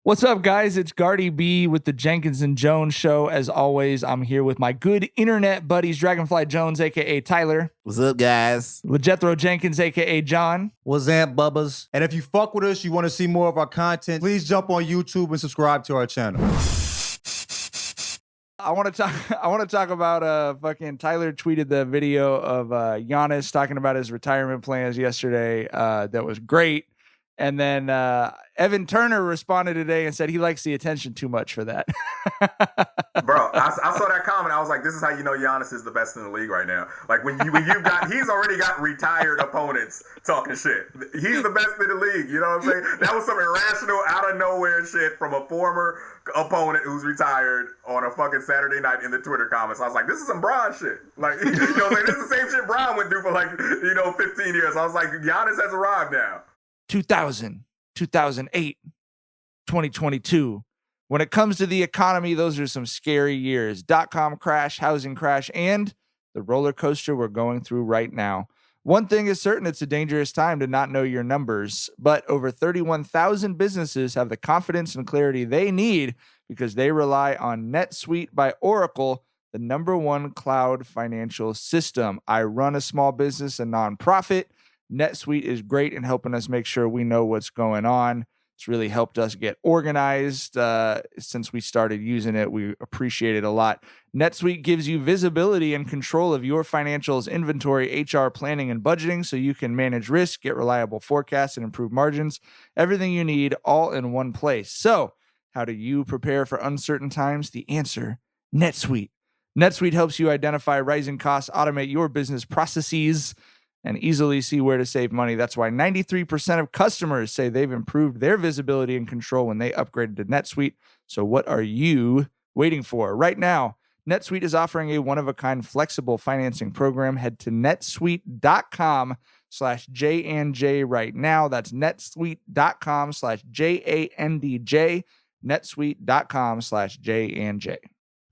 What's up, guys? It's Gardy B with the Jenkins and Jonez show. As always, I'm here with my good internet buddies, Dragonfly Jones, a.k.a. Tyler. What's up, guys? LeJethro Jenkins, a.k.a. John. What's up, bubbas? And if you fuck with us, you want to see more of our content, please jump on YouTube and subscribe to our channel. I want to talk about fucking Tyler tweeted the video of Giannis talking about his retirement plans yesterday. That was great. And then Evan Turner responded today and said he likes the attention too much for that. Bro, I saw that comment. I was like, this is how you know Giannis is the best in the league right now. Like he's already got retired opponents talking shit. He's the best in the league. You know what I'm saying? That was some irrational, out of nowhere shit from a former opponent who's retired on a fucking Saturday night in the Twitter comments. I was like, this is some Bron shit. Like, you know what I'm saying? This is the same shit Bron went through for 15 years. I was like, Giannis has arrived now. 2000, 2008, 2022. When it comes to the economy, those are some scary years. .com crash, housing crash, and the roller coaster we're going through right now. One thing is certain, it's a dangerous time to not know your numbers, but over 31,000 businesses have the confidence and clarity they need because they rely on NetSuite by Oracle, the #1 cloud financial system. I run a small business, a nonprofit. NetSuite is great in helping us make sure we know what's going on. It's really helped us get organized since we started using it. We appreciate it a lot. NetSuite gives you visibility and control of your financials, inventory, HR, planning, and budgeting so you can manage risk, get reliable forecasts, and improve margins. Everything you need all in one place. So, how do you prepare for uncertain times? The answer, NetSuite. NetSuite helps you identify rising costs, automate your business processes, and easily see where to save money. That's why 93% of customers say they've improved their visibility and control when they upgraded to NetSuite. So what are you waiting for? Right now, NetSuite is offering a one-of-a-kind flexible financing program. Head to netsuite.com/JandJ right now. That's netsuite.com/JANDJ, netsuite.com/JandJ.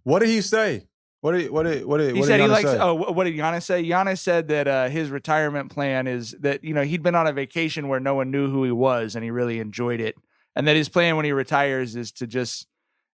What did he say? What did Giannis say? What did Giannis say? Giannis said that his retirement plan is that, he'd been on a vacation where no one knew who he was and he really enjoyed it. And that his plan when he retires is to just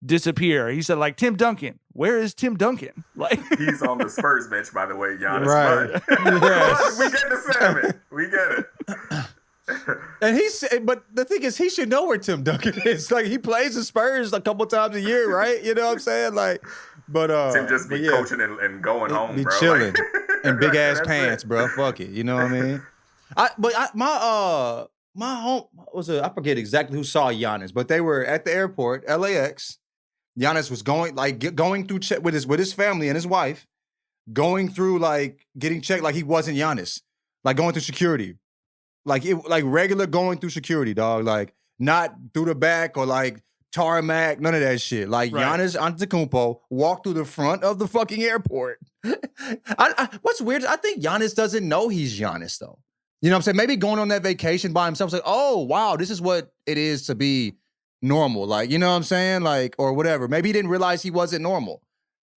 disappear. He said, like, Tim Duncan. Where is Tim Duncan? Like, he's on the Spurs bench, by the way, Giannis. Right. Yes. We get the sentiment. We get it. And but the thing is, he should know where Tim Duncan is. Like, he plays the Spurs a couple times a year, right? You know what I'm saying? Like, but Tim just be coaching and going home, be bro. chilling in big ass That's pants, it. bro. Fuck it, you know what I mean? My home was I forget exactly who saw Giannis, but they were at the airport, LAX. Giannis was going through check with his family and his wife, going through getting checked like he wasn't Giannis, like going through security, like regular going through security, dog, like not through the back or tarmac, none of that shit. Like, right. Giannis Antetokounmpo walked through the front of the fucking airport. What's weird, I think Giannis doesn't know he's Giannis, though. You know what I'm saying? Maybe going on that vacation by himself, like, oh, wow, this is what it is to be normal. Like, you know what I'm saying? Like, or whatever. Maybe he didn't realize he wasn't normal.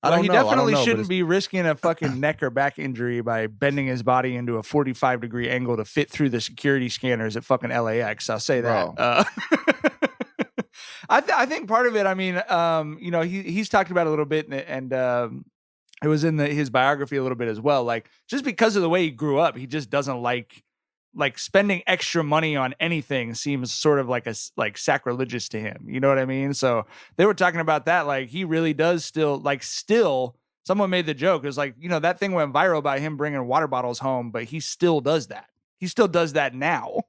I don't know. He definitely shouldn't be risking a fucking neck or back injury by bending his body into a 45-degree angle to fit through the security scanners at fucking LAX. I'll say that. I think part of it, I mean, he's talked about it a little bit, and it was in his biography a little bit as well. Like, just because of the way he grew up, he just doesn't like spending extra money on anything seems sort of like sacrilegious to him. You know what I mean? So they were talking about that. Like, he really does still, someone made the joke. It was like, that thing went viral by him bringing water bottles home, but he still does that. He still does that now.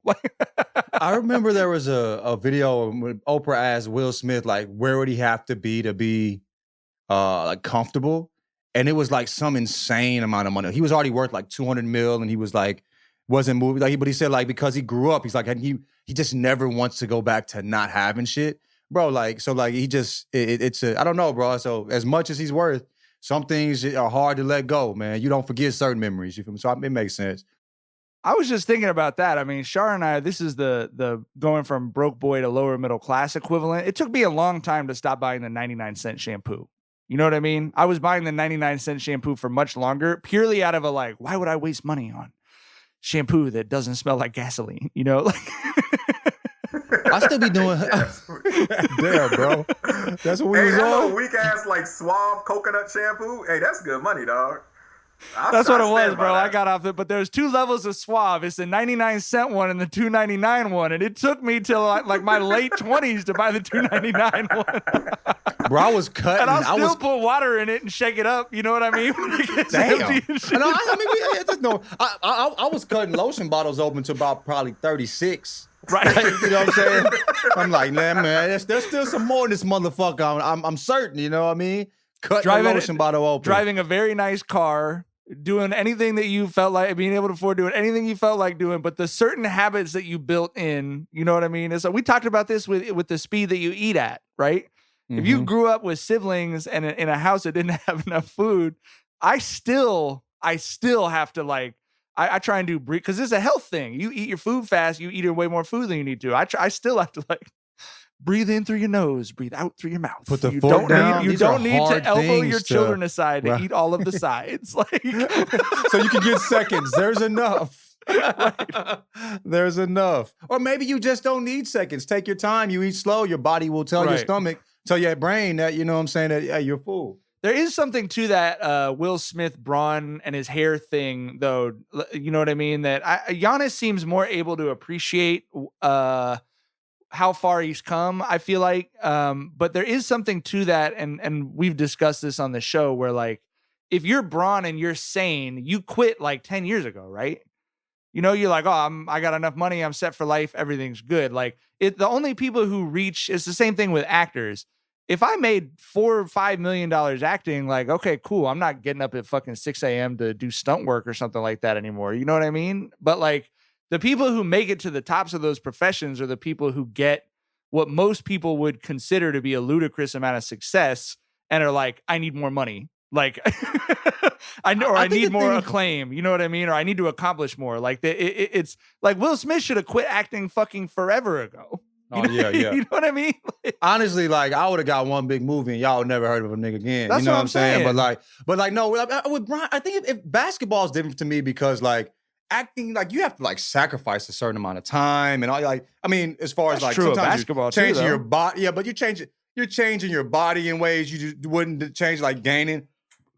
I remember there was a video when Oprah asked Will Smith, where would he have to be comfortable? And it was some insane amount of money. He was already worth $200 million, and he was wasn't moving. But he said because he grew up, he's he just never wants to go back to not having shit, bro. He just it's I don't know, bro. So as much as he's worth, some things are hard to let go, man. You don't forget certain memories. You feel me? So it makes sense. I was just thinking about that. I mean, Shar and I, this is the going from broke boy to lower middle class equivalent. It took me a long time to stop buying the 99-cent shampoo. You know what I mean? I was buying the 99-cent shampoo for much longer, purely out of why would I waste money on shampoo that doesn't smell like gasoline? I still be doing. Damn, bro. That's what we was that on. little weak ass like Suave coconut shampoo. Hey, that's good money, dog. That's what it was, bro. I got off it, but there's two levels of Suave. It's the 99-cent one and the $2.99 one, and it took me till like my late 20s to buy the $2.99 one. Bro, I was cutting. And I'll still put water in it and shake it up. You know what I mean? Damn. I was cutting lotion bottles open to about probably 36. Right. You know what I'm saying? I'm like, man, there's still some more in this motherfucker. I'm certain. You know what I mean? Cutting the lotion bottle open. Driving a very nice car. Doing anything that you felt like being able to afford, doing anything you felt like doing, but the certain habits that you built in, you know what I mean? And so we talked about this with the speed that you eat at, right? Mm-hmm. If you grew up with siblings and in a house that didn't have enough food, I still have to like, I try and do breathe because it's a health thing. You eat your food fast, you eat way more food than you need to. I still have to like breathe in through your nose, breathe out through your mouth. Put the fork down. You don't need to elbow your children aside to eat all of the sides. Like, so you can get seconds. There's enough. Right. There's enough. Or maybe you just don't need seconds. Take your time. You eat slow. Your body will tell your stomach, tell your brain that, you know what I'm saying, that yeah, you're full. There is something to that Will Smith, Braun, and his hair thing, though. You know what I mean? That Giannis seems more able to appreciate how far he's come, I feel like. But there is something to that, and we've discussed this on the show, where like, if you're Braun and you're sane, you quit like 10 years ago, right? You know, you're like, oh, I got enough money, I'm set for life, everything's good. Like, the only people who reach, it's the same thing with actors. If I made $4 or $5 million acting, like, okay, cool, I'm not getting up at fucking 6 a.m. to do stunt work or something like that anymore. You know what I mean? But like, the people who make it to the tops of those professions are the people who get what most people would consider to be a ludicrous amount of success and are like, I need more money. Like, I need more acclaim. You know what I mean? Or I need to accomplish more. Like, it's like Will Smith should have quit acting fucking forever ago. Oh, yeah. You know what I mean? Honestly, like, I would have got one big movie and y'all would never heard of a nigga again. That's you know what I'm saying? saying? But like, no, with Brian, I think if basketball is different to me because like acting, like you have to like sacrifice a certain amount of time and all. Like, I mean, as far as like true, sometimes basketball you're changing too, your body, yeah, but you're changing your body in ways you just wouldn't change, like gaining,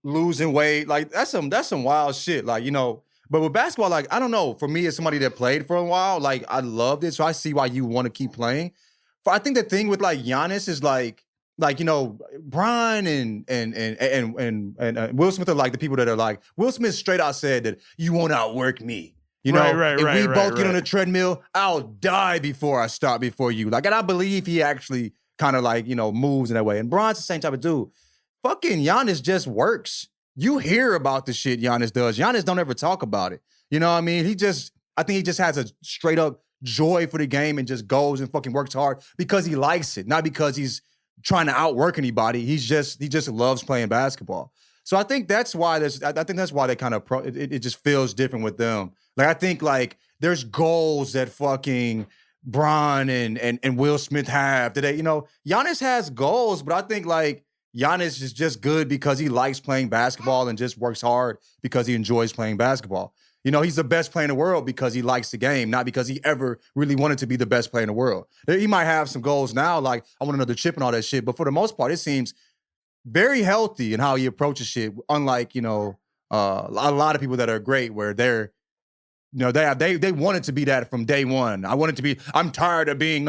losing weight. Like that's some wild shit. Like, you know. But with basketball, like, I don't know. For me, as somebody that played for a while, like I loved it, so I see why you want to keep playing. I think the thing with like Giannis is like you know, Brian and Will Smith are like the people that are like, Will Smith straight out said that you won't outwork me. You know, if we both get on a treadmill, I'll die before I stop before you. Like, and I believe he actually kind of like, you know, moves in that way. And Brian's the same type of dude. Fucking Giannis just works. You hear about the shit Giannis does. Giannis don't ever talk about it. You know what I mean? I think he just has a straight up joy for the game and just goes and fucking works hard because he likes it, not because he's trying to outwork anybody. He just loves playing basketball. So I think that's why they kind of it just feels different with them. Like, I think like there's goals that fucking Bron and Will Smith have today. You know, Giannis has goals, but I think like Giannis is just good because he likes playing basketball and just works hard because he enjoys playing basketball. You know, he's the best player in the world because he likes the game, not because he ever really wanted to be the best player in the world. He might have some goals now, like I want another chip and all that shit, but for the most part, it seems very healthy in how he approaches shit. Unlike, you know, a lot of people that are great, where they're, you know, they wanted to be that from day one. I'm tired of being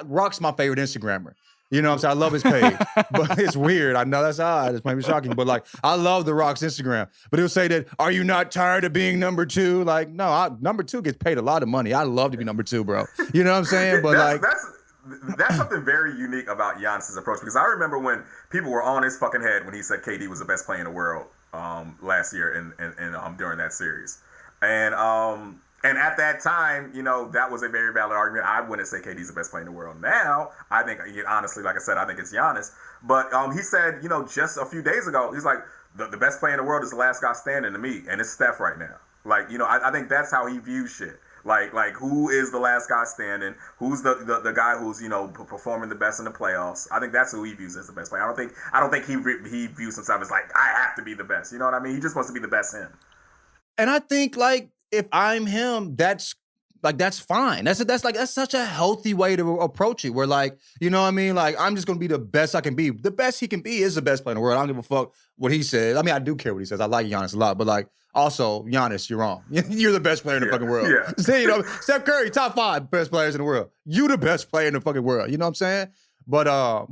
Rock's my favorite Instagrammer. You know what I'm saying? I love his page, but it's weird. I know that's odd. This might be shocking, but like, I love The Rock's Instagram. But he'll say that, are you not tired of being number two? Like, no, number two gets paid a lot of money. I love to be number two, bro. You know what I'm saying? But that's something very unique about Giannis's approach, because I remember when people were on his fucking head when he said KD was the best player in the world last year and during that series. And at that time, you know, that was a very valid argument. I wouldn't say KD's the best player in the world. Now, I think, honestly, like I said, I think it's Giannis. But he said, you know, just a few days ago, he's like, the best player in the world is the last guy standing to me, and it's Steph right now. Like, you know, I think that's how he views shit. Like who is the last guy standing? Who's the guy who's, you know, performing the best in the playoffs? I think that's who he views as the best player. I don't think he views himself as like, I have to be the best. You know what I mean? He just wants to be the best him. And I think like, if I'm him, that's Like, that's fine. That's such a healthy way to approach it. Where, like, you know what I mean? Like, I'm just gonna be the best I can be. The best he can be is the best player in the world. I don't give a fuck what he says. I mean, I do care what he says. I like Giannis a lot, but like, also, Giannis, you're wrong. You're the best player in the fucking world. Yeah. See, you know, Steph Curry, top 5 best players in the world. You the best player in the fucking world. You know what I'm saying? But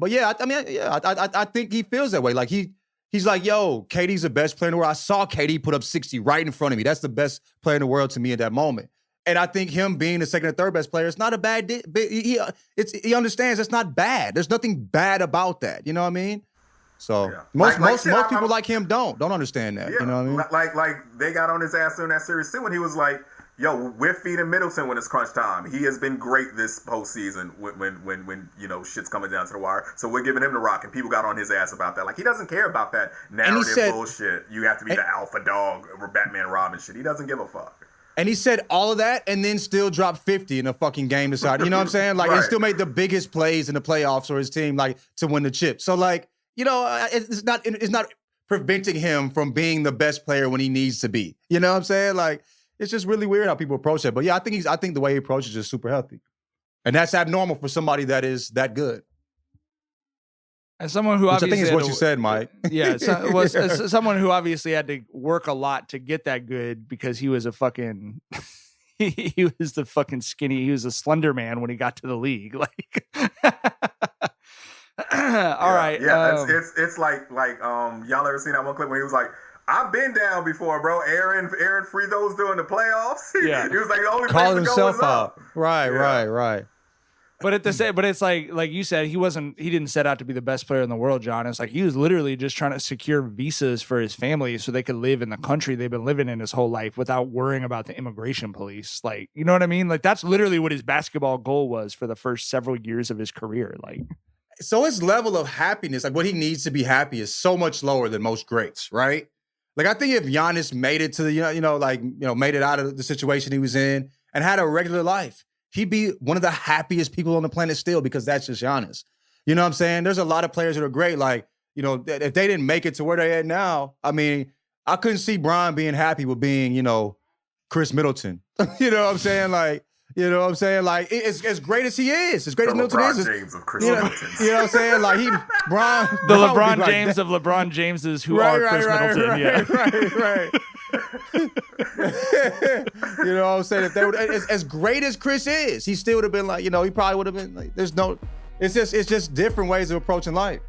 yeah, I think he feels that way. Like he's like, yo, KD's the best player in the world. I saw KD put up 60 right in front of me. That's the best player in the world to me at that moment. And I think him being the second or third best player, it's not a bad. He understands it's not bad. There's nothing bad about that. You know what I mean? So most people like him don't understand that. Yeah, you know what I mean? Like they got on his ass during that series too, when he was like, "Yo, we're feeding Middleton when it's crunch time. He has been great this postseason when you know shit's coming down to the wire. So we're giving him the rock." And people got on his ass about that. Like, he doesn't care about that narrative bullshit. You have to be the alpha dog or Batman Robin shit. He doesn't give a fuck. And he said all of that and then still dropped 50 in a fucking game decided. You know what I'm saying? Like, he still made the biggest plays in the playoffs for his team, like, to win the chip. So, like, you know, it's not preventing him from being the best player when he needs to be. You know what I'm saying? Like, it's just really weird how people approach it. But yeah, I think the way he approaches is super healthy. And that's abnormal for somebody that is that good. As someone who Which obviously I think is what you said, Mike. Yeah, as someone who obviously had to work a lot to get that good because he was a fucking he was the fucking skinny, he was a slender man when he got to the league. Like all right. Yeah, it's like y'all ever seen that one clip where he was like, I've been down before, bro. Aaron free those during the playoffs. Yeah. He was like, the only calling place to go himself is up. out. Right. But at the same, but it's like you said, he didn't set out to be the best player in the world, John. It's like he was literally just trying to secure visas for his family so they could live in the country they've been living in his whole life without worrying about the immigration police. Like, you know what I mean? Like, that's literally what his basketball goal was for the first several years of his career. Like, so his level of happiness, like what he needs to be happy, is so much lower than most greats, right? Like, I think if Giannis made it to the, made it out of the situation he was in and had a regular life, he'd be one of the happiest people on the planet still, because that's just Giannis. You know what I'm saying? There's a lot of players that are great. Like, you know, if they didn't make it to where they're at now, I mean, I couldn't see Bron being happy with being, you know, Chris Middleton. You know what I'm saying? Like, you know what I'm saying? Like, it's as great as he is, as great as Middleton is. LeBron James of Chris Middleton. You know what I'm saying? Like, the LeBron James of LeBron Jameses who are Chris Middleton. Right. You know what I'm saying? If they would, as great as Chris is, he still would have been like, you know, he probably would have been like, it's just different ways of approaching life.